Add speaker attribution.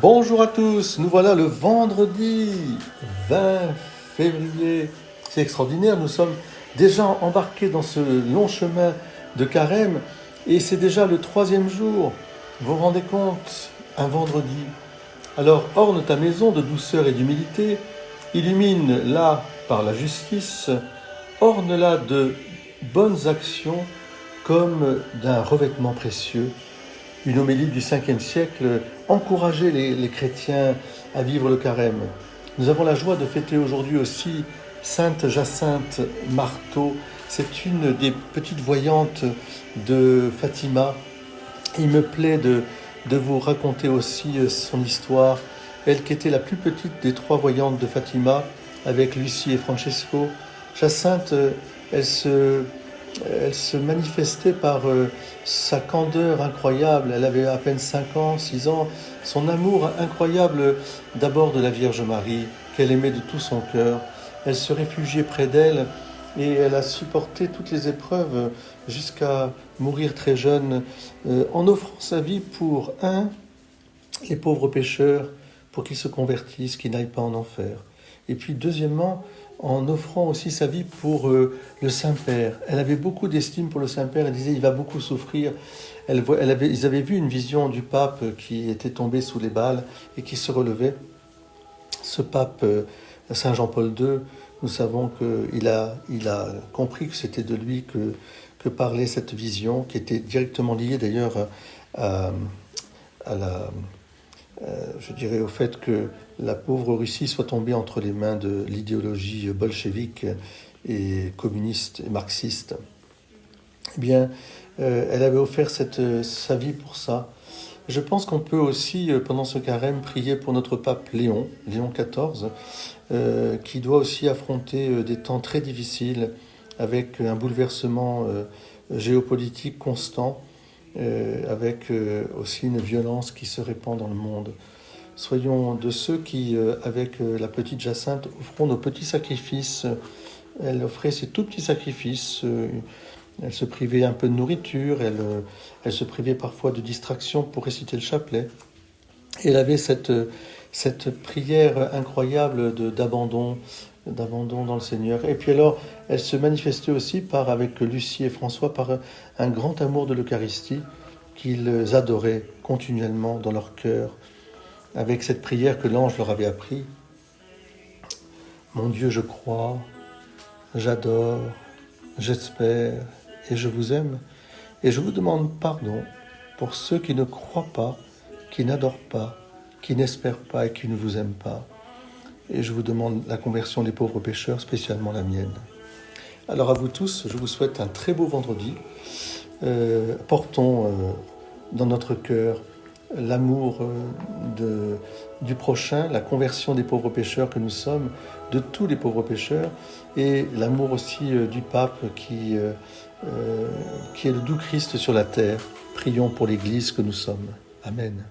Speaker 1: Bonjour à tous, nous voilà le vendredi 20 février. C'est extraordinaire, nous sommes déjà embarqués dans ce long chemin de carême et c'est déjà le troisième jour. Vous vous rendez compte, un vendredi. Alors orne ta maison de douceur et d'humilité, illumine-la par la justice, orne-la de bonnes actions comme d'un revêtement précieux. Une homélie du 5e siècle encourageait les chrétiens à vivre le carême. Nous avons la joie de fêter aujourd'hui aussi Sainte Jacinthe Marteau. C'est une des petites voyantes de Fatima. Il me plaît de vous raconter aussi son histoire. Elle qui était la plus petite des trois voyantes de Fatima, avec Lucie et Francesco. Jacinthe, elle se manifestait par sa candeur incroyable. Elle avait à peine 5 ans, 6 ans. Son amour incroyable d'abord de la Vierge Marie, qu'elle aimait de tout son cœur. Elle se réfugiait près d'elle et elle a supporté toutes les épreuves jusqu'à mourir très jeune, en offrant sa vie pour, les pauvres pécheurs, pour qu'ils se convertissent, qu'ils n'aillent pas en enfer. Et puis deuxièmement, en offrant aussi sa vie pour le Saint-Père. Elle avait beaucoup d'estime pour le Saint-Père, elle disait il va beaucoup souffrir. Ils avaient vu une vision du pape qui était tombé sous les balles et qui se relevait. Ce pape, Saint Jean-Paul II, nous savons qu'il a compris que c'était de lui que parlait cette vision, qui était directement liée d'ailleurs à je dirais au fait que la pauvre Russie soit tombée entre les mains de l'idéologie bolchevique et communiste et marxiste. Eh bien, elle avait offert sa vie pour ça. Je pense qu'on peut aussi, pendant ce carême, prier pour notre pape Léon XIV, qui doit aussi affronter des temps très difficiles avec un bouleversement géopolitique constant, avec aussi une violence qui se répand dans le monde. Soyons de ceux qui, avec la petite Jacinthe, offrons nos petits sacrifices. Elle offrait ses tout petits sacrifices. Elle se privait un peu de nourriture, elle se privait parfois de distraction pour réciter le chapelet. Et elle avait cette prière incroyable d'abandon dans le Seigneur. Et puis alors, elle se manifestait aussi avec Lucie et François, par un grand amour de l'Eucharistie qu'ils adoraient continuellement dans leur cœur, avec cette prière que l'ange leur avait appris. Mon Dieu, je crois, j'adore, j'espère et je vous aime. Et je vous demande pardon pour ceux qui ne croient pas, qui n'adorent pas, qui n'espèrent pas et qui ne vous aiment pas. Et je vous demande la conversion des pauvres pécheurs, spécialement la mienne. Alors à vous tous, je vous souhaite un très beau vendredi. Portons dans notre cœur l'amour du prochain, la conversion des pauvres pécheurs que nous sommes, de tous les pauvres pécheurs, et l'amour aussi du pape qui est le doux Christ sur la terre. Prions pour l'Église que nous sommes. Amen.